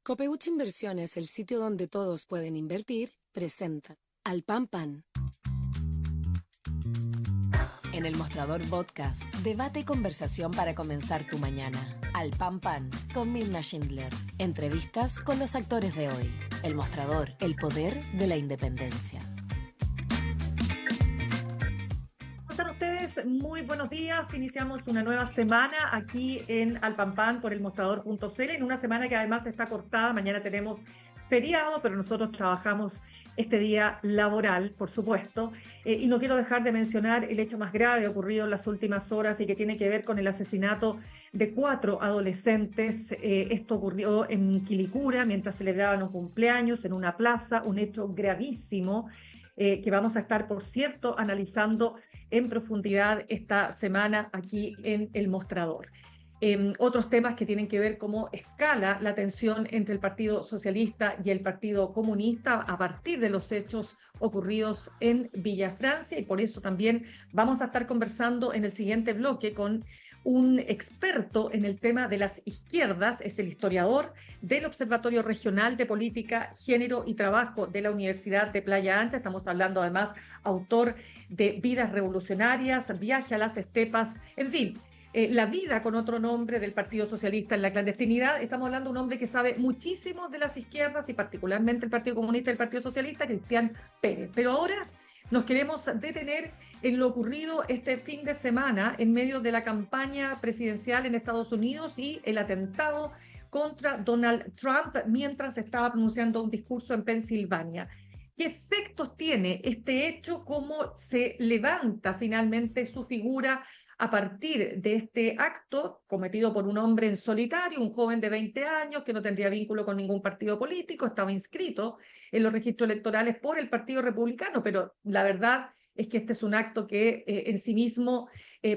Copeuch Inversiones, el sitio donde todos pueden invertir, presenta Al Pan Pan. En el Mostrador Podcast, debate y conversación para comenzar tu mañana. Al Pan Pan, con Mirna Schindler. Entrevistas con los actores de hoy. El Mostrador, el poder de la independencia. ¿Cómo están ustedes? Muy buenos días. Iniciamos una nueva semana aquí en Al Pan Pan por elmostrador.cl, en una semana que además está cortada. Mañana tenemos feriado, pero nosotros trabajamos este día laboral, por supuesto. Y no quiero dejar de mencionar el hecho más grave ocurrido en las últimas horas y que tiene que ver con el asesinato de 4 adolescentes. Esto ocurrió en Quilicura mientras celebraban un cumpleaños en una plaza, un hecho gravísimo. Que vamos a estar, por cierto, analizando en profundidad esta semana aquí en El Mostrador. Otros temas que tienen que ver cómo escala la tensión entre el Partido Socialista y el Partido Comunista a partir de los hechos ocurridos en Villa Francia, y por eso también vamos a estar conversando en el siguiente bloque con un experto en el tema de las izquierdas. Es el historiador del Observatorio Regional de Política, Género y Trabajo de la Universidad de Playa Ancha. Estamos hablando además, autor de Vidas Revolucionarias, Viaje a las Estepas, en fin, la vida con otro nombre del Partido Socialista en la clandestinidad. Estamos hablando de un hombre que sabe muchísimo de las izquierdas y particularmente el Partido Comunista y el Partido Socialista, Cristian Pérez. Pero ahora nos queremos detener en lo ocurrido este fin de semana en medio de la campaña presidencial en Estados Unidos y el atentado contra Donald Trump mientras estaba pronunciando un discurso en Pensilvania. ¿Qué efectos tiene este hecho? ¿Cómo se levanta finalmente su figura a partir de este acto cometido por un hombre en solitario, un joven de 20 años que no tendría vínculo con ningún partido político, estaba inscrito en los registros electorales por el Partido Republicano, pero la verdad es que este es un acto que en sí mismo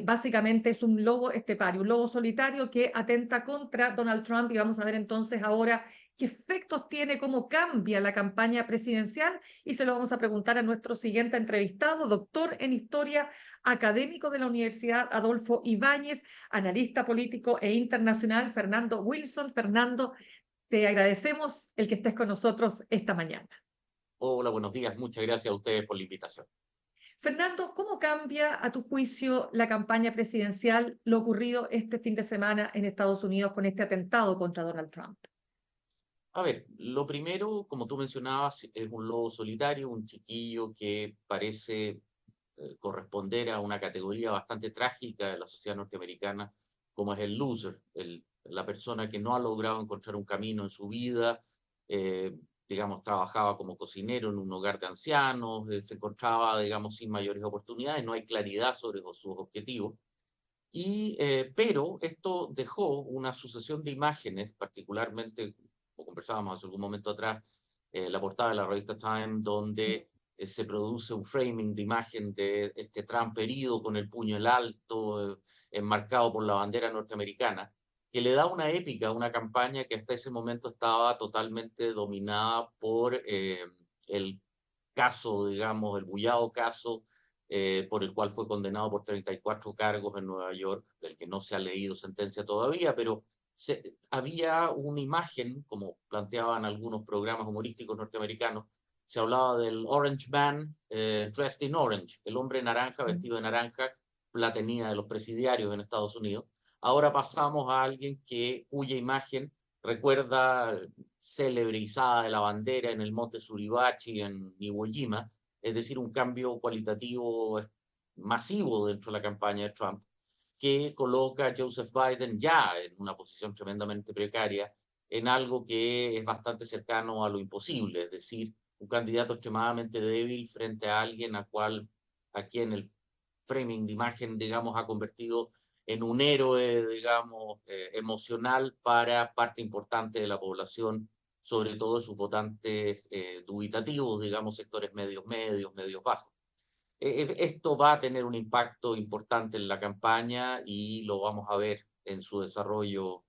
básicamente es un lobo estepario, un lobo solitario que atenta contra Donald Trump. Y vamos a ver entonces ahora qué efectos tiene, cómo cambia la campaña presidencial, y se lo vamos a preguntar a nuestro siguiente entrevistado, doctor en Historia, académico de la Universidad Adolfo Ibáñez, analista político e internacional, Fernando Wilson. Fernando, te agradecemos el que estés con nosotros esta mañana. Hola, buenos días. Muchas gracias a ustedes por la invitación. Fernando, ¿cómo cambia a tu juicio la campaña presidencial lo ocurrido este fin de semana en Estados Unidos con este atentado contra Donald Trump? A ver, lo primero, como tú mencionabas, es un lobo solitario, un chiquillo que parece corresponder a una categoría bastante trágica de la sociedad norteamericana, como es el loser, la persona que no ha logrado encontrar un camino en su vida. Digamos, trabajaba como cocinero en un hogar de ancianos, se encontraba, digamos, sin mayores oportunidades, no hay claridad sobre sus objetivos. Pero esto dejó una sucesión de imágenes, particularmente, como conversábamos hace algún momento atrás, la portada de la revista Time, donde se produce un framing de imagen de este Trump herido con el puño en alto, enmarcado por la bandera norteamericana, que le da una épica a una campaña que hasta ese momento estaba totalmente dominada por el caso, digamos, el bullado caso por el cual fue condenado por 34 cargos en Nueva York, del que no se ha leído sentencia todavía, pero había una imagen, como planteaban algunos programas humorísticos norteamericanos, se hablaba del Orange Man dressed in orange, el hombre naranja vestido de naranja, la tenía de los presidiarios en Estados Unidos. Ahora pasamos a alguien cuya imagen recuerda célebre izada de la bandera en el monte Suribachi en Iwo Jima, es decir, un cambio cualitativo masivo dentro de la campaña de Trump, que coloca a Joseph Biden ya en una posición tremendamente precaria, en algo que es bastante cercano a lo imposible, es decir, un candidato extremadamente débil frente a alguien a quien el framing de imagen, digamos, ha convertido en un héroe, digamos, emocional para parte importante de la población, sobre todo sus votantes dubitativos, digamos, sectores medios bajos. Esto va a tener un impacto importante en la campaña y lo vamos a ver en su desarrollo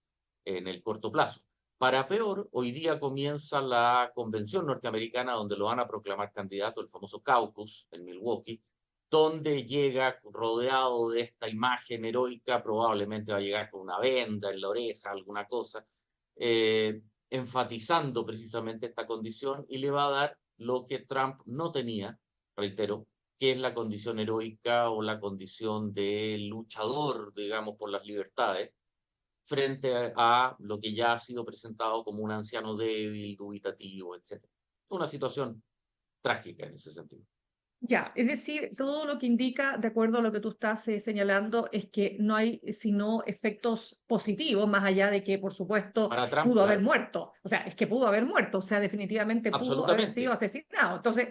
en el corto plazo. Para peor, hoy día comienza la convención norteamericana donde lo van a proclamar candidato, el famoso caucus en Milwaukee, donde llega rodeado de esta imagen heroica, probablemente va a llegar con una venda en la oreja, alguna cosa, enfatizando precisamente esta condición y le va a dar lo que Trump no tenía, reitero, que es la condición heroica o la condición de luchador, digamos, por las libertades, frente a lo que ya ha sido presentado como un anciano débil, dubitativo, etc. Una situación trágica en ese sentido. Ya, es decir, todo lo que indica, de acuerdo a lo que tú estás señalando, es que no hay sino efectos positivos, más allá de que, por supuesto, Para Trump, pudo haber claro, muerto. O sea, es que pudo haber muerto, o sea, definitivamente pudo haber sido absolutamente. asesinado. Entonces,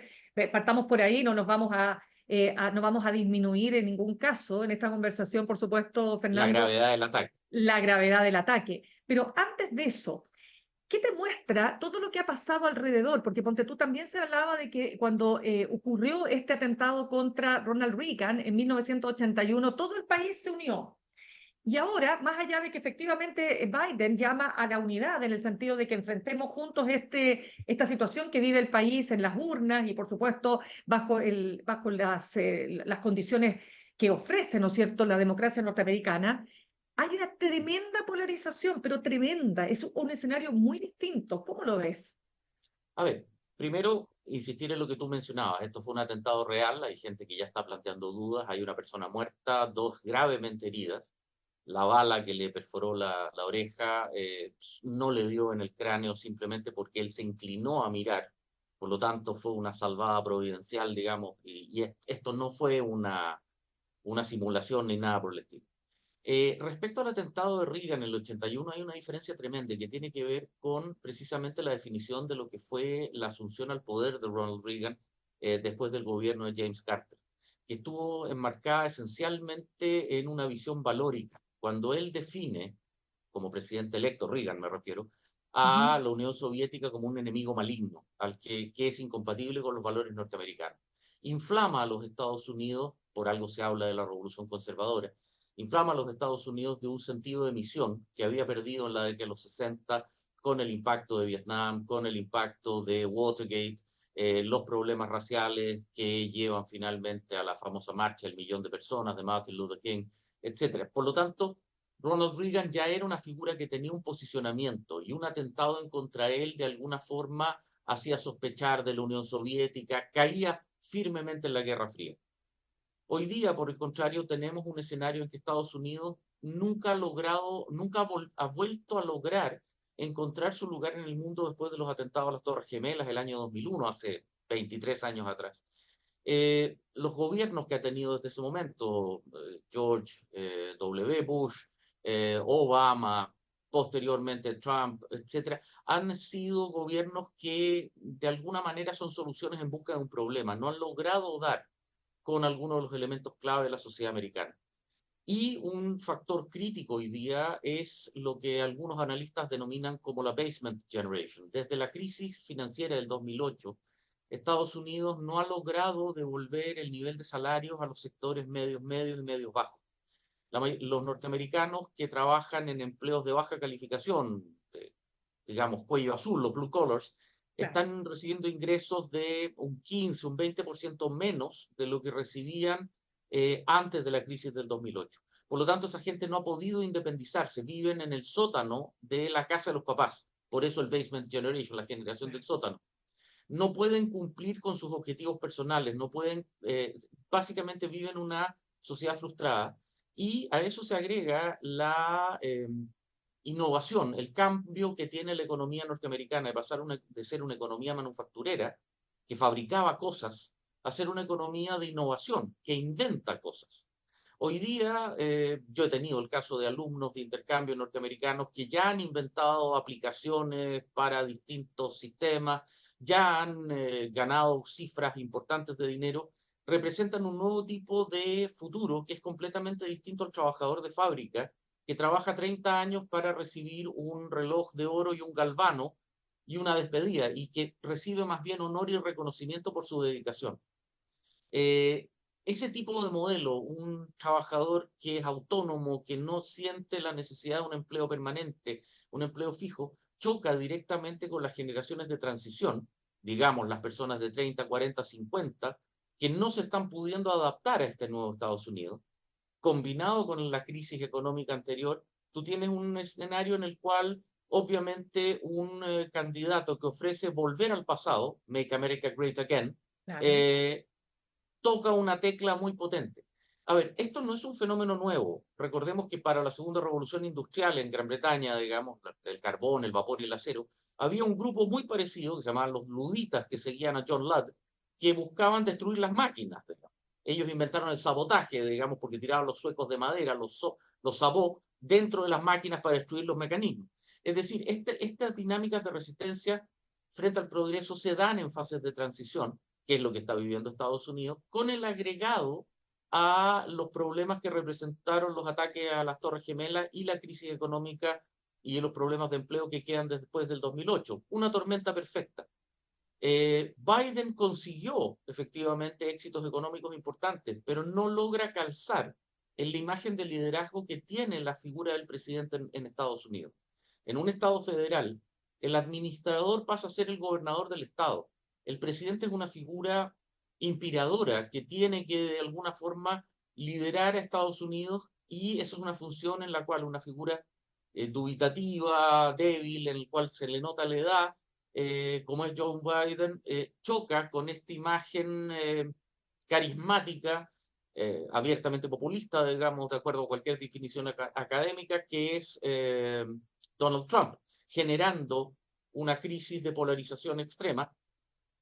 partamos por ahí, no nos vamos no vamos a disminuir en ningún caso en esta conversación, por supuesto, La Fernando, gravedad del ataque. la gravedad del ataque. Pero antes de eso, ¿qué te muestra todo lo que ha pasado alrededor? Porque ponte tú también se hablaba de que cuando ocurrió este atentado contra Ronald Reagan en 1981, todo el país se unió. Y ahora, más allá de que efectivamente Biden llama a la unidad en el sentido de que enfrentemos juntos esta situación que vive el país en las urnas y, por supuesto, bajo las condiciones que ofrece, ¿no es cierto?, la democracia norteamericana, hay una tremenda polarización, pero tremenda. Es un escenario muy distinto. ¿Cómo lo ves? A ver, primero, insistir en lo que tú mencionabas. Esto fue un atentado real, hay gente que ya está planteando dudas, hay una persona muerta, dos gravemente heridas. La bala que le perforó la oreja no le dio en el cráneo simplemente porque él se inclinó a mirar. Por lo tanto, fue una salvada providencial, digamos, y esto no fue una simulación ni nada por el estilo. Respecto al atentado de Reagan en el 81, hay una diferencia tremenda que tiene que ver con precisamente la definición de lo que fue la asunción al poder de Ronald Reagan después del gobierno de James Carter, que estuvo enmarcada esencialmente en una visión valórica. Cuando él define, como presidente electo, Reagan me refiero, a Ujú. la Unión Soviética como un enemigo maligno, que es incompatible con los valores norteamericanos. Inflama a los Estados Unidos, por algo se habla de la revolución conservadora, inflama a los Estados Unidos de un sentido de misión que había perdido en la década de los 60 con el impacto de Vietnam, con el impacto de Watergate, los problemas raciales que llevan finalmente a la famosa marcha del millón de personas de Martin Luther King, etc. Por lo tanto, Ronald Reagan ya era una figura que tenía un posicionamiento y un atentado en contra él de alguna forma hacía sospechar de la Unión Soviética, caía firmemente en la Guerra Fría. Hoy día, por el contrario, tenemos un escenario en que Estados Unidos nunca ha logrado, ha vuelto a lograr encontrar su lugar en el mundo después de los atentados a las Torres Gemelas el año 2001, hace 23 años atrás. Los gobiernos que ha tenido desde ese momento, George W. Bush, Obama, posteriormente Trump, etcétera, han sido gobiernos que de alguna manera son soluciones en busca de un problema. No han logrado dar con algunos de los elementos clave de la sociedad americana. Y un factor crítico hoy día es lo que algunos analistas denominan como la basement generation. Desde la crisis financiera del 2008, Estados Unidos no ha logrado devolver el nivel de salarios a los sectores medios, medios y medios bajos. Los norteamericanos que trabajan en empleos de baja calificación, digamos cuello azul, los blue collars, Claro. están recibiendo ingresos de un 15, un 20% menos de lo que recibían antes de la crisis del 2008. Por lo tanto, esa gente no ha podido independizarse, viven en el sótano de la casa de los papás. Por eso el basement generation, la generación del sótano. No pueden cumplir con sus objetivos personales, no pueden, básicamente viven una sociedad frustrada y a eso se agrega la innovación, el cambio que tiene la economía norteamericana de pasar de ser una economía manufacturera que fabricaba cosas a ser una economía de innovación que inventa cosas. Hoy día yo he tenido el caso de alumnos de intercambio norteamericanos que ya han inventado aplicaciones para distintos sistemas, ya han ganado cifras importantes de dinero, representan un nuevo tipo de futuro que es completamente distinto al trabajador de fábrica que trabaja 30 años para recibir un reloj de oro y un galvano y una despedida y que recibe más bien honor y reconocimiento por su dedicación. Eh, Ese tipo de modelo, un trabajador que es autónomo, que no siente la necesidad de un empleo permanente, un empleo fijo, choca directamente con las generaciones de transición, digamos las personas de 30, 40, 50, que no se están pudiendo adaptar a este nuevo Estados Unidos. Combinado con la crisis económica anterior, tú tienes un escenario en el cual obviamente un candidato que ofrece volver al pasado, Make America Great Again, Claro. toca una tecla muy potente. A ver, esto no es un fenómeno nuevo. Recordemos que para la segunda revolución industrial en Gran Bretaña, digamos, el carbón, el vapor y el acero, había un grupo muy parecido que se llamaban los luditas que seguían a John Ladd, que buscaban destruir las máquinas, digamos. Ellos inventaron el sabotaje, digamos, porque tiraban los suecos de madera, los sabó dentro de las máquinas para destruir los mecanismos. Es decir, estas dinámicas de resistencia frente al progreso se dan en fases de transición, que es lo que está viviendo Estados Unidos, con el agregado a los problemas que representaron los ataques a las Torres Gemelas y la crisis económica y los problemas de empleo que quedan después del 2008. Una tormenta perfecta. Biden consiguió efectivamente éxitos económicos importantes, pero no logra calzar en la imagen de liderazgo que tiene la figura del presidente en Estados Unidos. En un Estado federal, el administrador pasa a ser el gobernador del Estado. El presidente es una figura inspiradora que tiene que de alguna forma liderar a Estados Unidos y eso es una función en la cual una figura dubitativa, débil, en la cual se le nota la edad, como es Joe Biden, choca con esta imagen carismática, abiertamente populista, digamos, de acuerdo a cualquier definición académica, que es Donald Trump, generando una crisis de polarización extrema,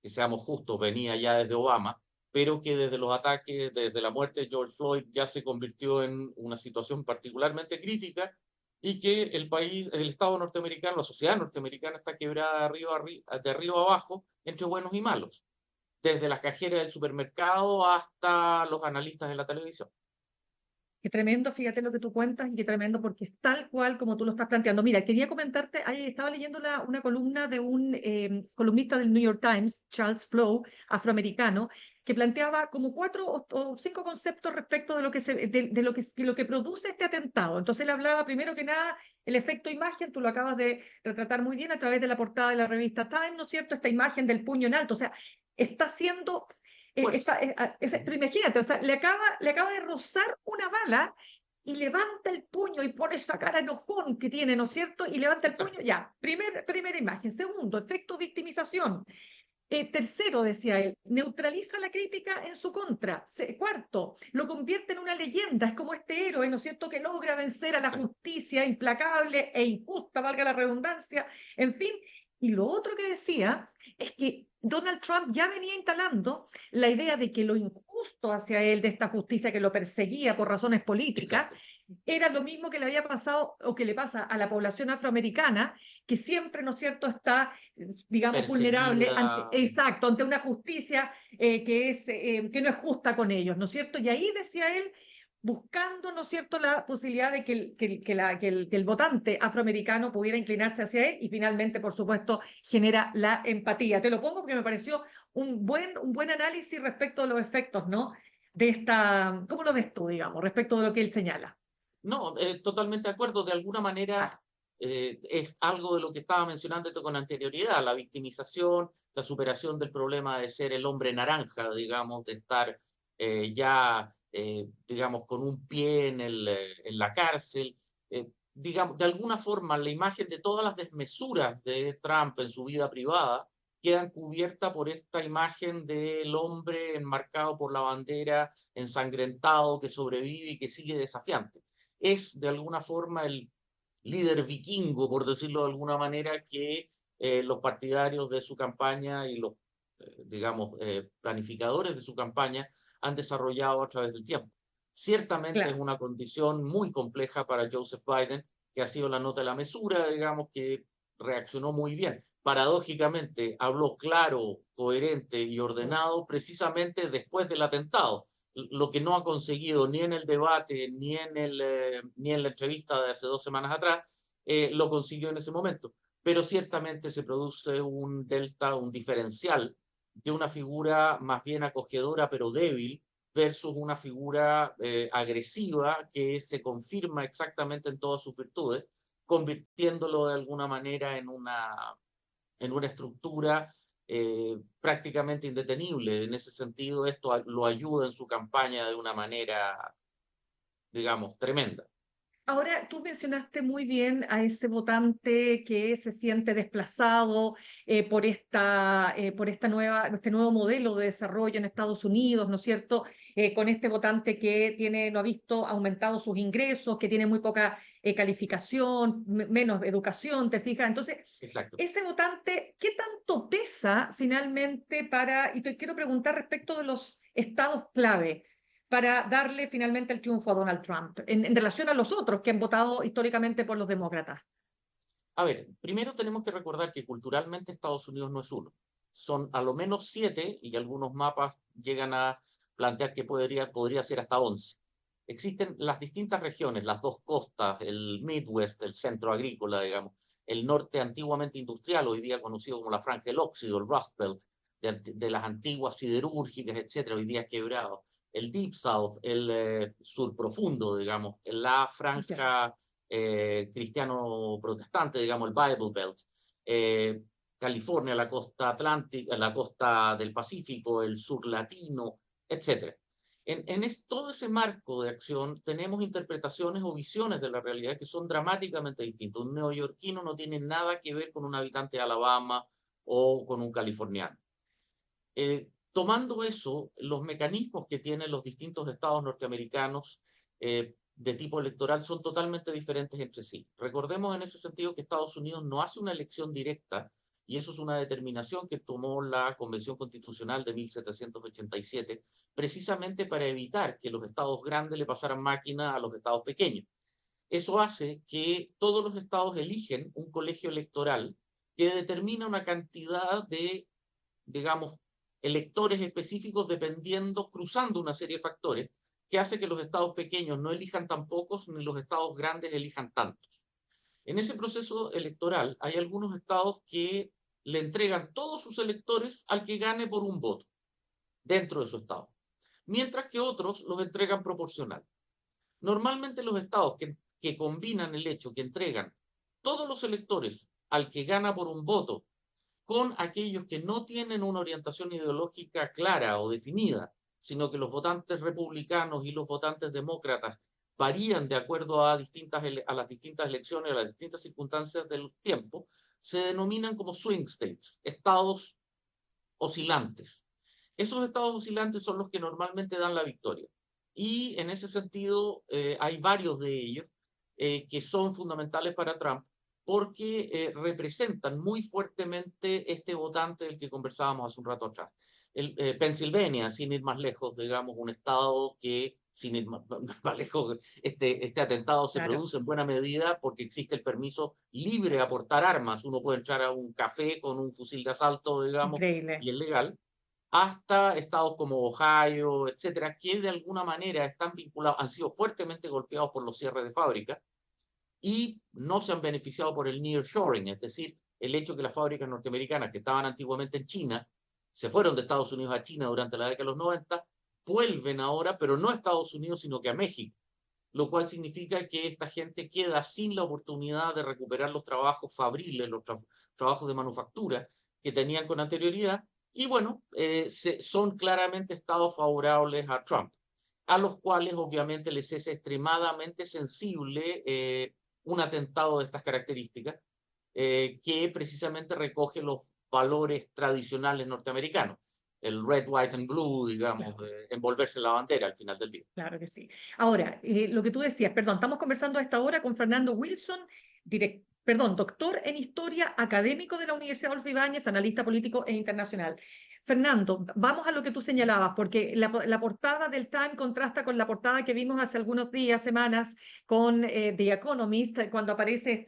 que seamos justos, venía ya desde Obama, pero que desde los ataques, desde la muerte de George Floyd, ya se convirtió en una situación particularmente crítica y que el país, el Estado norteamericano, la sociedad norteamericana está quebrada de arriba a abajo entre buenos y malos, desde las cajeras del supermercado hasta los analistas de la televisión. Qué tremendo, fíjate lo que tú cuentas y qué tremendo porque es tal cual como tú lo estás planteando. Mira, quería comentarte, ahí estaba leyendo una columna de un columnista del New York Times, Charles Flow, afroamericano, que planteaba como 4 o 5 conceptos respecto de lo que, lo que produce este atentado. Entonces él hablaba primero que nada el efecto imagen, tú lo acabas de retratar muy bien a través de la portada de la revista Time, ¿no es cierto? Esta imagen del puño en alto, o sea, está siendo Fuerza. pero imagínate, o sea, le acaba de rozar una bala y levanta el puño y pone esa cara enojón que tiene, ¿no es cierto? Y levanta el puño, ya, primera imagen. Segundo, efecto victimización. Tercero, decía él, neutraliza la crítica en su contra. Cuarto, lo convierte en una leyenda, es como este héroe, ¿no es cierto?, que logra vencer a la justicia implacable e injusta, valga la redundancia, en fin. Y lo otro que decía es que Donald Trump ya venía instalando la idea de que lo injusto hacia él de esta justicia que lo perseguía por razones políticas Exacto. era lo mismo que le había pasado o que le pasa a la población afroamericana, que siempre, ¿no es cierto?, está, digamos, vulnerable Perseguida. ante, exacto, ante una justicia que no es justa con ellos, ¿no es cierto? Y ahí decía él, buscando, ¿no es cierto?, la posibilidad de que el votante afroamericano pudiera inclinarse hacia él y finalmente, por supuesto, genera la empatía. Te lo pongo porque me pareció un buen análisis respecto a los efectos, ¿no? De esta, ¿cómo lo ves tú, digamos, respecto de lo que él señala? No, totalmente de acuerdo. De alguna manera es algo de lo que estaba mencionando esto con anterioridad, la victimización, la superación del problema de ser el hombre naranja, digamos, de estar digamos, con un pie en la cárcel. Digamos, de alguna forma, la imagen de todas las desmesuras de Trump en su vida privada quedan cubiertas por esta imagen del hombre enmarcado por la bandera, ensangrentado, que sobrevive y que sigue desafiante. Es de alguna forma el líder vikingo, por decirlo de alguna manera, que los partidarios de su campaña y los, digamos, planificadores de su campaña han desarrollado a través del tiempo. Ciertamente es Claro. una condición muy compleja para Joseph Biden, que ha sido la nota de la mesura, digamos, que reaccionó muy bien. Paradójicamente, habló claro, coherente y ordenado precisamente después del atentado, lo que no ha conseguido ni en el debate ni en la entrevista de hace 2 semanas atrás, lo consiguió en ese momento. Pero ciertamente se produce un delta, un diferencial de una figura más bien acogedora pero débil versus una figura agresiva que se confirma exactamente en todas sus virtudes, convirtiéndolo de alguna manera en una estructura prácticamente indetenible. En ese sentido, esto lo ayuda en su campaña de una manera, digamos, tremenda. Ahora, tú mencionaste muy bien a ese votante que se siente desplazado por este nuevo modelo de desarrollo en Estados Unidos, ¿no es cierto? Con este votante que no ha visto aumentado sus ingresos, que tiene muy poca calificación, menos educación, ¿te fijas? Entonces, Exacto. ese votante, ¿qué tanto pesa finalmente y te quiero preguntar respecto de los estados clave para darle finalmente el triunfo a Donald Trump en relación a los otros que han votado históricamente por los demócratas? A ver, primero tenemos que recordar que culturalmente Estados Unidos no es uno. Son a lo menos 7 y algunos mapas llegan a plantear que podría ser hasta 11. Existen las distintas regiones, las dos costas, el Midwest, el centro agrícola, digamos, el norte antiguamente industrial, hoy día conocido como la Franja del Óxido, el Rust Belt, de las antiguas siderúrgicas, etcétera, hoy día quebrado. El Deep South, el sur profundo, digamos, la Ya. franja cristiano protestante, digamos, el Bible Belt, eh, California, la costa atlántica, la costa del Pacífico, el sur latino, etc. Todo ese marco de acción tenemos interpretaciones o visiones de la realidad que son dramáticamente distintas. Un neoyorquino no tiene nada que ver con un habitante de Alabama o con un californiano. Tomando eso, los mecanismos que tienen los distintos estados norteamericanos de tipo electoral son totalmente diferentes entre sí. Recordemos en ese sentido que Estados Unidos no hace una elección directa, y eso es una determinación que tomó la Convención Constitucional de 1787, precisamente para evitar que los estados grandes le pasaran máquina a los estados pequeños. Eso hace que todos los estados eligen un colegio electoral que determina una cantidad de, digamos, electores específicos dependiendo, cruzando una serie de factores, que hace que los estados pequeños no elijan tan pocos ni los estados grandes elijan tantos. En ese proceso electoral hay algunos estados que le entregan todos sus electores al que gane por un voto dentro de su estado, mientras que otros los entregan proporcional. Normalmente los estados que combinan el hecho que entregan todos los electores al que gana por un voto con aquellos que no tienen una orientación ideológica clara o definida, sino que los votantes republicanos y los votantes demócratas varían de acuerdo a las distintas elecciones, a las distintas circunstancias del tiempo, se denominan como swing states, estados oscilantes. Esos estados oscilantes son los que normalmente dan la victoria. Y en ese sentido, hay varios de ellos que son fundamentales para Trump porque representan muy fuertemente este votante del que conversábamos hace un rato atrás. Pensilvania, sin ir más lejos, digamos, un estado que, sin ir más lejos, este atentado se Claro, produce en buena medida porque existe el permiso libre a portar armas. Uno puede entrar a un café con un fusil de asalto, digamos, increíble. y es legal, hasta estados como Ohio, etcétera, que de alguna manera están vinculados, han sido fuertemente golpeados por los cierres de fábricas y no se han beneficiado por el nearshoring, es decir, el hecho que las fábricas norteamericanas que estaban antiguamente en China se fueron de Estados Unidos a China durante la década de los 90, vuelven ahora, pero no a Estados Unidos, sino que a México, lo cual significa que esta gente queda sin la oportunidad de recuperar los trabajos fabriles, los trabajos de manufactura que tenían con anterioridad, y bueno, son claramente estados favorables a Trump, a los cuales obviamente les es extremadamente sensible un atentado de estas características, que precisamente recoge los valores tradicionales norteamericanos, el red, white and blue, digamos, Claro. envolverse en la bandera al final del día. Claro que sí. Ahora, lo que tú decías, perdón, estamos conversando a esta hora con Fernando Wilson, doctor en historia, académico de la Universidad Adolfo Ibáñez, analista político e internacional. Fernando, vamos a lo que tú señalabas, porque la portada del Time contrasta con la portada que vimos hace algunos días, semanas, con The Economist, cuando aparece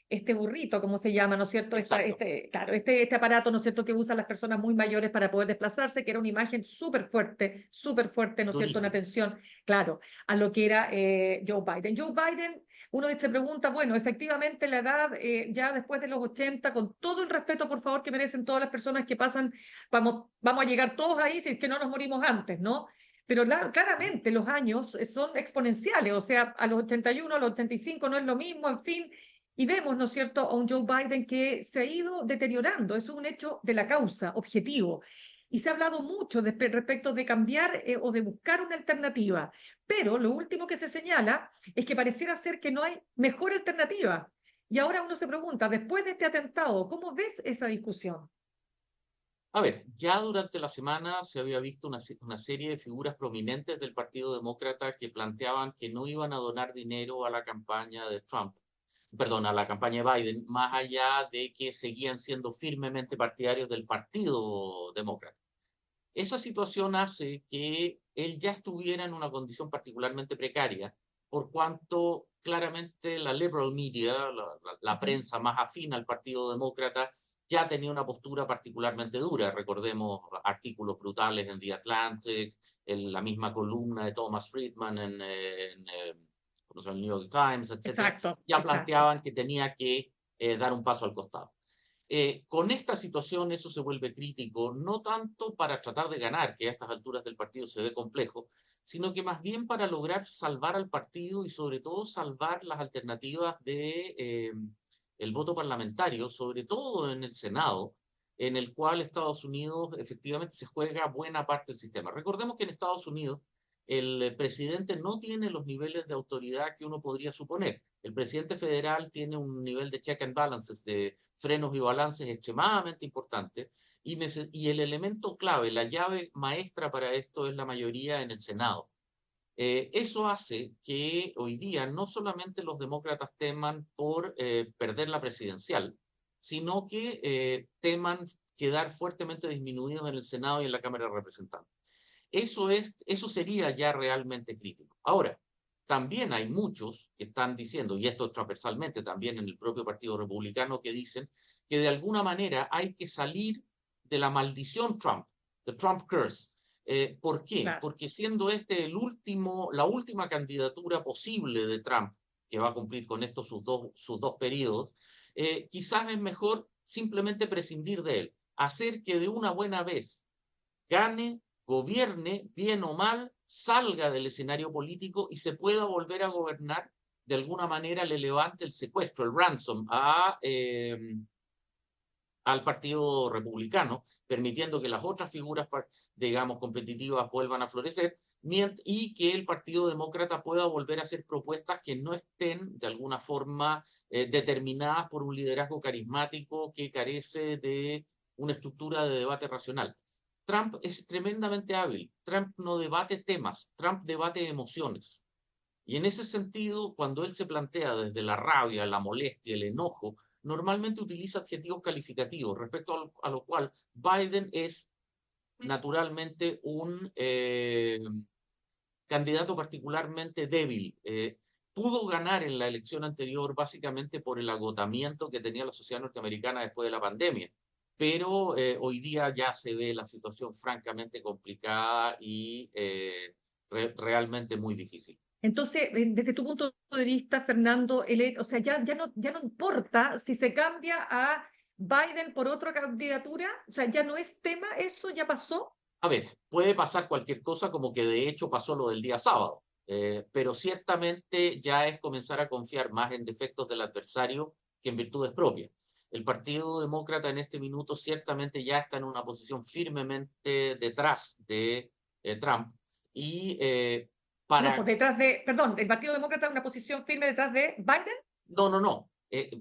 este burrito, como se llama, ¿no es cierto? Exacto. Claro, este aparato, ¿no es cierto?, que usan las personas muy mayores para poder desplazarse, que era una imagen súper fuerte, ¿no es cierto?, una Durísimo. atención, claro, a lo que era Joe Biden. Joe Biden, uno se pregunta, bueno, efectivamente la edad, ya después de los 80, con todo el respeto, por favor, que merecen todas las personas que pasan, vamos a llegar todos ahí si es que no nos morimos antes, ¿no? Pero claramente los años son exponenciales, o sea, a los 81, a los 85 no es lo mismo, en fin, y vemos, ¿no es cierto?, a un Joe Biden que se ha ido deteriorando, es un hecho de la causa, objetivo. y se ha hablado mucho respecto de cambiar o de buscar una alternativa, pero lo último que se señala es que pareciera ser que no hay mejor alternativa. Y ahora uno se pregunta, después de este atentado, ¿cómo ves esa discusión? A ver, ya durante la semana se había visto una serie de figuras prominentes del Partido Demócrata que planteaban que no iban a donar dinero a la campaña de Trump, perdón, a la campaña de Biden, más allá de que seguían siendo firmemente partidarios del Partido Demócrata. Esa situación hace que él ya estuviera en una condición particularmente precaria, por cuanto claramente la liberal media, la prensa más afín al Partido Demócrata, ya tenía una postura particularmente dura. Recordemos artículos brutales en The Atlantic, en la misma columna de Thomas Friedman en el New York Times, etcétera, Exacto, ya exacto. planteaban que tenía que dar un paso al costado. Con esta situación eso se vuelve crítico, no tanto para tratar de ganar, que a estas alturas del partido se ve complejo, sino que más bien para lograr salvar al partido y sobre todo salvar las alternativas de el voto parlamentario, sobre todo en el Senado, en el cual Estados Unidos efectivamente se juega buena parte del sistema. Recordemos que en Estados Unidos el presidente no tiene los niveles de autoridad que uno podría suponer. El presidente federal tiene un nivel de check and balances, de frenos y balances extremadamente importante, y el elemento clave, la llave maestra para esto es la mayoría en el Senado. Eso hace que hoy día no solamente los demócratas teman por perder la presidencial, sino que teman quedar fuertemente disminuidos en el Senado y en la Cámara de Representantes. Eso sería ya realmente crítico. Ahora, también hay muchos que están diciendo, y esto transversalmente también en el propio Partido Republicano, que dicen que de alguna manera hay que salir de la maldición Trump, the Trump curse. ¿Por qué? Claro. Porque siendo este la última candidatura posible de Trump, que va a cumplir con esto sus dos periodos, quizás es mejor simplemente prescindir de él, hacer que de una buena vez gane, gobierne, bien o mal, salga del escenario político y se pueda volver a gobernar, de alguna manera le levante el secuestro, el ransom al Partido Republicano, permitiendo que las otras figuras, digamos, competitivas vuelvan a florecer y que el Partido Demócrata pueda volver a hacer propuestas que no estén de alguna forma determinadas por un liderazgo carismático que carece de una estructura de debate racional. Trump es tremendamente hábil. Trump no debate temas, Trump debate emociones. Y en ese sentido, cuando él se plantea desde la rabia, la molestia, el enojo, normalmente utiliza adjetivos calificativos, respecto a lo cual Biden es naturalmente un candidato particularmente débil. Pudo ganar en la elección anterior básicamente por el agotamiento que tenía la sociedad norteamericana después de la pandemia. Pero hoy día ya se ve la situación francamente complicada y realmente muy difícil. Entonces, desde tu punto de vista, Fernando, o sea, ya no importa si se cambia a Biden por otra candidatura, o sea, ya no es tema, eso ya pasó. A ver, puede pasar cualquier cosa, como que de hecho pasó lo del día sábado, pero ciertamente ya es comenzar a confiar más en defectos del adversario que en virtudes propias. El Partido Demócrata en este minuto ciertamente ya está en una posición firmemente detrás de Trump y No, pues para detrás de, perdón, el Partido Demócrata en una posición firme detrás de Biden. No, no, no.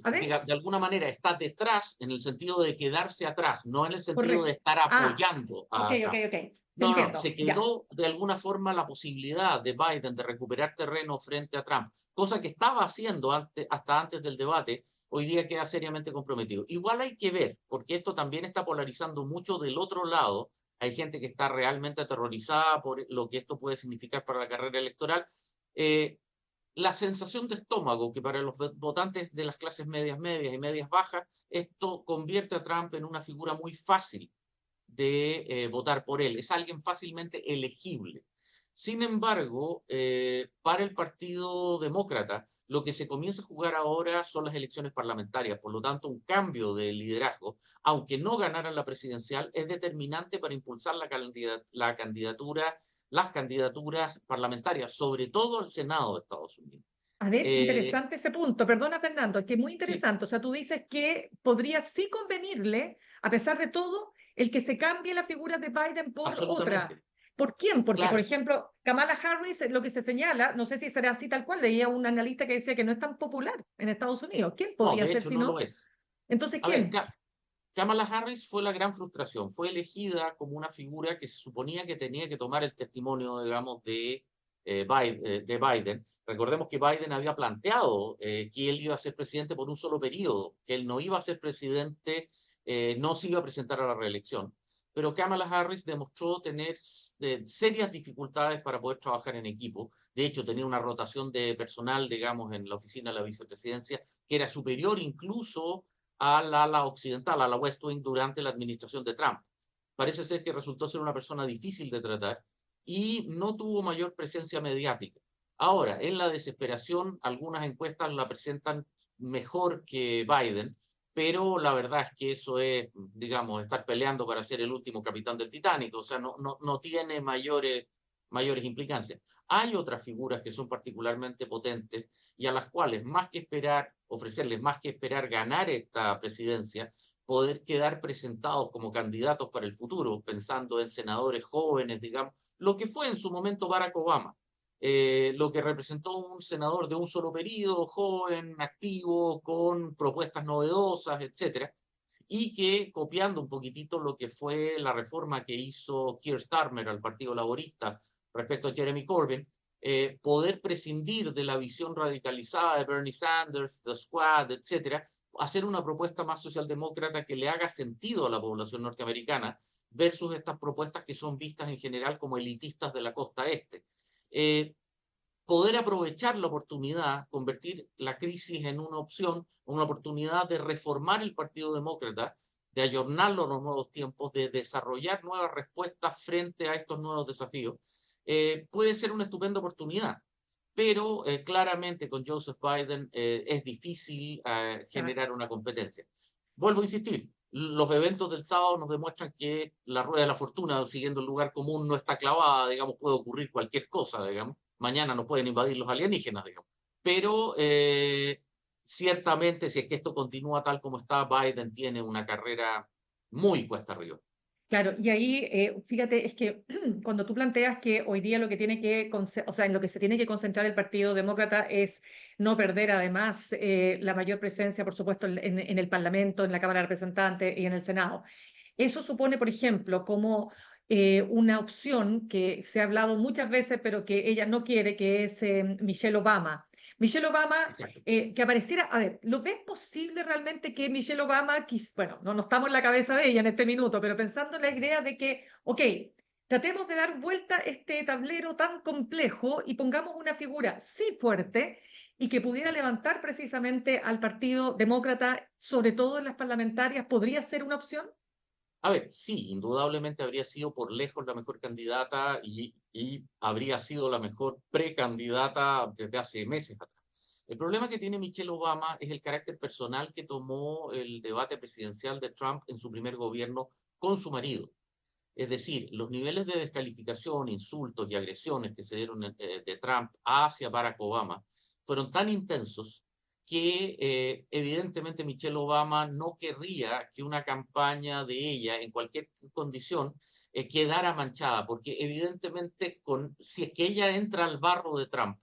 A ver, De alguna manera está detrás en el sentido de quedarse atrás, no en el sentido de correcto. estar Ah, apoyando ok, a ok, Trump. ok. Te No, no, entiendo, se ya. quedó de alguna forma la posibilidad de Biden de recuperar terreno frente a Trump, cosa que estaba haciendo hasta antes del debate, hoy día queda seriamente comprometido. Igual hay que ver, porque esto también está polarizando mucho del otro lado. Hay gente que está realmente aterrorizada por lo que esto puede significar para la carrera electoral. Eh, la sensación de estómago que para los votantes de las clases medias y medias bajas, esto convierte a Trump en una figura muy fácil de votar por él. Es alguien fácilmente elegible. Sin embargo, para el Partido Demócrata, lo que se comienza a jugar ahora son las elecciones parlamentarias. Por lo tanto, un cambio de liderazgo, aunque no ganaran la presidencial, es determinante para impulsar las candidaturas parlamentarias, sobre todo al Senado de Estados Unidos. A ver, qué Eh, interesante ese punto. Perdona, Fernando, es que es muy sí, interesante. O sea, tú dices que podría sí convenirle, a pesar de todo, el que se cambie la figura de Biden por otra. absolutamente. ¿Por quién? Porque, por Claro. ejemplo, Kamala Harris, lo que se señala, no sé si será así tal cual, leía un analista que decía que no es tan popular en Estados Unidos. ¿Quién No, podría de ser hecho si no lo no? es. Entonces, A ver, ¿quién? Kamala Harris fue la gran frustración. Fue elegida como una figura que se suponía que tenía que tomar el testimonio, digamos, de Biden. Recordemos que Biden había planteado que él iba a ser presidente por un solo periodo, que él no iba a ser presidente, no se iba a presentar a la reelección. Pero Kamala Harris demostró tener serias dificultades para poder trabajar en equipo. De hecho, tenía una rotación de personal, digamos, en la oficina de la vicepresidencia, que era superior incluso al ala occidental, a la West Wing, durante la administración de Trump. Parece ser que resultó ser una persona difícil de tratar y no tuvo mayor presencia mediática. Ahora, en la desesperación, algunas encuestas la presentan mejor que Biden, pero la verdad es que eso es, digamos, estar peleando para ser el último capitán del Titanic, o sea, no tiene mayores implicancias. Hay otras figuras que son particularmente potentes y a las cuales, más que esperar, ofrecerles más que esperar ganar esta presidencia, poder quedar presentados como candidatos para el futuro, pensando en senadores jóvenes, digamos, lo que fue en su momento Barack Obama, lo que representó un senador de un solo periodo, joven, activo, con propuestas novedosas, etcétera, y que copiando un poquitito lo que fue la reforma que hizo Keir Starmer al Partido Laborista respecto a Jeremy Corbyn, poder prescindir de la visión radicalizada de Bernie Sanders, The Squad, etcétera, hacer una propuesta más socialdemócrata que le haga sentido a la población norteamericana versus estas propuestas que son vistas en general como elitistas de la costa este. Eh, Poder aprovechar la oportunidad, convertir la crisis en una opción, una oportunidad de reformar el Partido Demócrata, de ayornarlo a los nuevos tiempos, de desarrollar nuevas respuestas frente a estos nuevos desafíos, puede ser una estupenda oportunidad. Pero claramente con Joseph Biden es difícil generar una competencia. Vuelvo a insistir, los eventos del sábado nos demuestran que la rueda de la fortuna, siguiendo el lugar común, no está clavada, digamos, puede ocurrir cualquier cosa, digamos. Mañana nos pueden invadir los alienígenas, digamos. Pero ciertamente, si es que esto continúa tal como está, Biden tiene una carrera muy cuesta arriba. Claro, y ahí, fíjate, es que cuando tú planteas que hoy día lo que tiene que, o sea, en lo que se tiene que concentrar el Partido Demócrata es no perder además la mayor presencia, por supuesto, en el Parlamento, en la Cámara de Representantes y en el Senado. Eso supone, por ejemplo, como una opción que se ha hablado muchas veces, pero que ella no quiere, que es Michelle Obama. Michelle Obama, Exacto. que apareciera, a ver, ¿lo ves posible realmente que Michelle Obama, bueno, no estamos en la cabeza de ella en este minuto, pero pensando en la idea de que, ok, tratemos de dar vuelta a este tablero tan complejo y pongamos una figura sí fuerte y que pudiera levantar precisamente al Partido Demócrata, sobre todo en las parlamentarias, ¿podría ser una opción? A ver, sí, indudablemente habría sido por lejos la mejor candidata y habría sido la mejor precandidata desde hace meses atrás. El problema que tiene Michelle Obama es el carácter personal que tomó el debate presidencial de Trump en su primer gobierno con su marido. Es decir, los niveles de descalificación, insultos y agresiones que se dieron de Trump hacia Barack Obama fueron tan intensos que evidentemente Michelle Obama no querría que una campaña de ella en cualquier condición quedara manchada, porque evidentemente si es que ella entra al barro de Trump,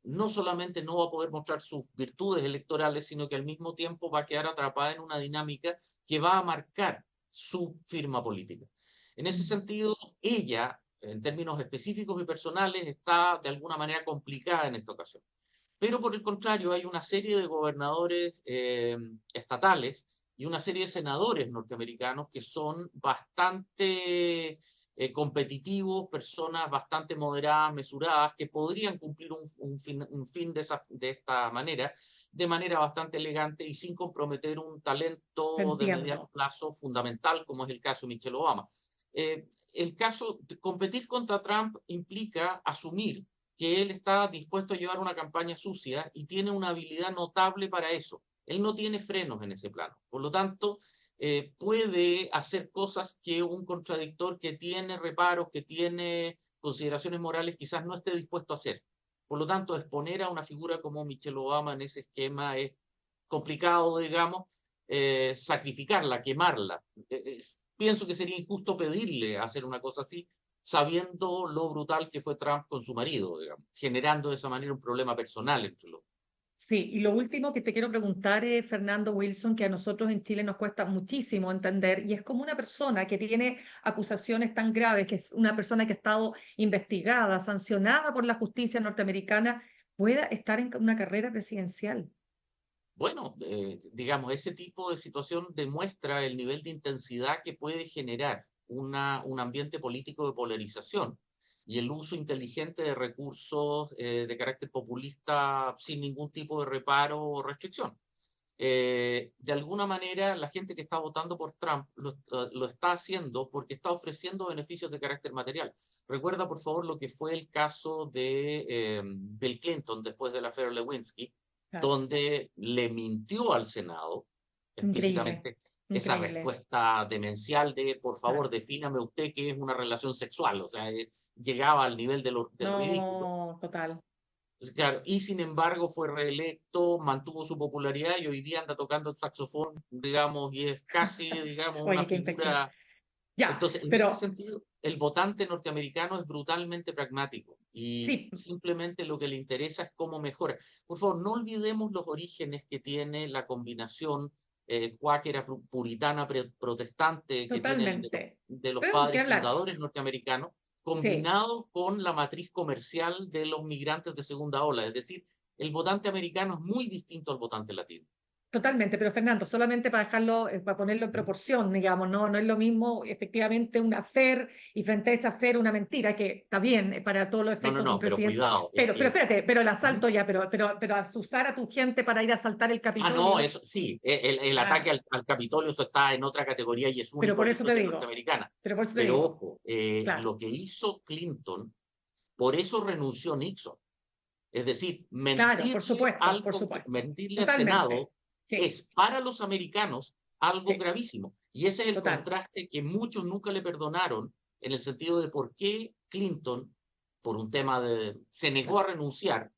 no solamente no va a poder mostrar sus virtudes electorales, sino que al mismo tiempo va a quedar atrapada en una dinámica que va a marcar su firma política. En ese Mm. sentido, ella, en términos específicos y personales, está de alguna manera complicada en esta ocasión. Pero por el contrario, hay una serie de gobernadores estatales y una serie de senadores norteamericanos que son bastante competitivos, personas bastante moderadas, mesuradas, que podrían cumplir un fin de esta manera, de manera bastante elegante y sin comprometer un Te talento de mediano entiendo. plazo fundamental, como es el caso de Michelle Obama. El caso de competir contra Trump implica asumir que él está dispuesto a llevar una campaña sucia y tiene una habilidad notable para eso. Él no tiene frenos en ese plano. Por lo tanto, puede hacer cosas que un contradictor que tiene reparos, que tiene consideraciones morales, quizás no esté dispuesto a hacer. Por lo tanto, exponer a una figura como Michelle Obama en ese esquema es complicado, digamos, sacrificarla, quemarla. Pienso que sería injusto pedirle hacer una cosa así, sabiendo lo brutal que fue Trump con su marido, digamos, generando de esa manera un problema personal entre los. Sí, y lo último que te quiero preguntar, Fernando Wilson, que a nosotros en Chile nos cuesta muchísimo entender, y es como una persona que tiene acusaciones tan graves, que es una persona que ha estado investigada, sancionada por la justicia norteamericana, pueda estar en una carrera presidencial. Bueno, digamos, ese tipo de situación demuestra el nivel de intensidad que puede generar un ambiente político de polarización y el uso inteligente de recursos de carácter populista sin ningún tipo de reparo o restricción. De alguna manera, la gente que está votando por Trump lo está haciendo porque está ofreciendo beneficios de carácter material. Recuerda, por favor, lo que fue el caso de Bill Clinton después de la affair Lewinsky, Claro. donde le mintió al Senado Increíble, explícitamente esa increíble. respuesta demencial de, por favor, Claro. defíname usted qué es una relación sexual. O sea, llegaba al nivel del ridículo. No, total. Claro, y sin embargo fue reelecto, mantuvo su popularidad y hoy día anda tocando el saxofón, digamos, y es casi, digamos, una Oye, qué infección. figura. Ya, Entonces, en ese pero sentido, el votante norteamericano es brutalmente pragmático y sí, simplemente lo que le interesa es cómo mejora. Por favor, no olvidemos los orígenes que tiene la combinación cuáquera puritana protestante que tiene totalmente. de los Pero, ¿qué padres hablar? fundadores norteamericanos, Sí. combinado con la matriz comercial de los migrantes de segunda ola. Es decir, el votante americano es muy distinto al votante latino. Totalmente, pero Fernando, solamente para dejarlo, para ponerlo en ¿Mm? proporción, digamos, no es lo mismo efectivamente una affair y frente a esa affair una mentira, que está bien para todos los No, no, efectos de un no, pero presidente, cuidado, es pero que. espérate, pero el ¿Mm? asalto ya, pero asusar a tu gente para ir a asaltar el Ah, no, Capitolio, eso sí, el ah, ataque al Capitolio, eso está en otra categoría y es pero único por en la eso te historia digo, norteamericana. pero por eso te Pero digo, ojo, claro, lo que hizo Clinton, por eso renunció Nixon. Es decir, claro, por supuesto, mentirle al totalmente, Senado sí, es para los americanos algo sí, gravísimo. Y ese es el total, contraste que muchos nunca le perdonaron en el sentido de por qué Clinton, por un tema se negó claro, a renunciar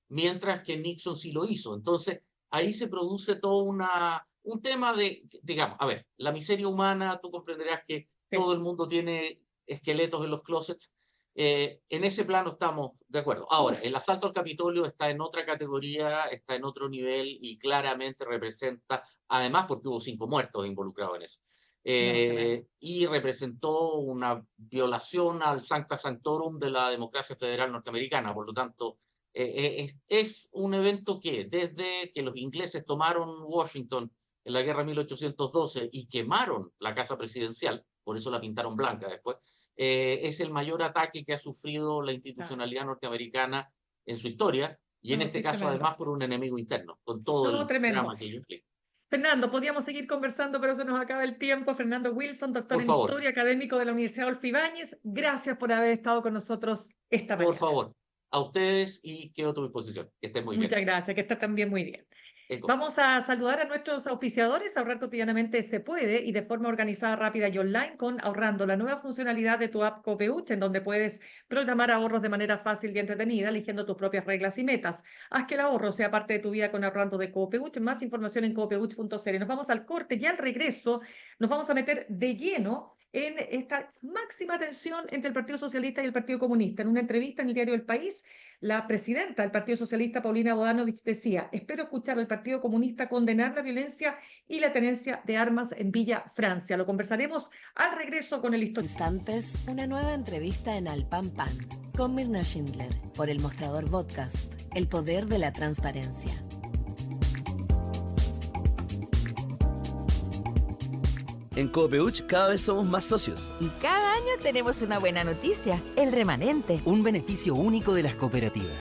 mientras que Nixon sí lo hizo. Entonces, ahí se produce todo un tema de, digamos, a ver, la miseria humana, tú comprenderás que todo sí, el mundo tiene esqueletos en los closets. En ese plano estamos de acuerdo. Ahora, uf, el asalto al Capitolio está en otra categoría, está en otro nivel y claramente representa, además porque hubo 5 muertos involucrados en eso, no, tremendo, y representó una violación al Sancta Sanctorum de la democracia federal norteamericana. Por lo tanto, es un evento que desde que los ingleses tomaron Washington en la guerra de 1812 y quemaron la casa presidencial, por eso la pintaron blanca después, es el mayor ataque que ha sufrido la claro, institucionalidad norteamericana en su historia, y en no, este sí, caso tremendo, además por un enemigo interno, con todo no, el tremendo. drama que ello implica. Fernando, podríamos seguir conversando, pero se nos acaba el tiempo. Fernando Wilson, doctor Por en favor, Historia, académico de la Universidad Adolfo Ibáñez, gracias por haber estado con nosotros esta por mañana. favor, a ustedes y quedo a tu disposición. Que estén muy bien. Muchas gracias, que está también muy bien. Eco. Vamos a saludar a nuestros auspiciadores. Ahorrar cotidianamente se puede y de forma organizada, rápida y online con Ahorrando, la nueva funcionalidad de tu app Copeuch, en donde puedes programar ahorros de manera fácil y entretenida, eligiendo tus propias reglas y metas. Haz que el ahorro sea parte de tu vida con Ahorrando de Copeuch. Más información en copeuch.cl. Nos vamos al corte y al regreso nos vamos a meter de lleno en esta máxima tensión entre el Partido Socialista y el Partido Comunista. En una entrevista en el diario El País, la presidenta del Partido Socialista, Paulina Bodanovich, decía: espero escuchar al Partido Comunista condenar la violencia y la tenencia de armas en Villa Francia. Lo conversaremos al regreso con el historiador. Instantes, una nueva entrevista en Al Pan Pan con Mirna Schindler por El Mostrador Podcast, el poder de la transparencia. En Copeuch cada vez somos más socios. Y cada año tenemos una buena noticia, el remanente. Un beneficio único de las cooperativas.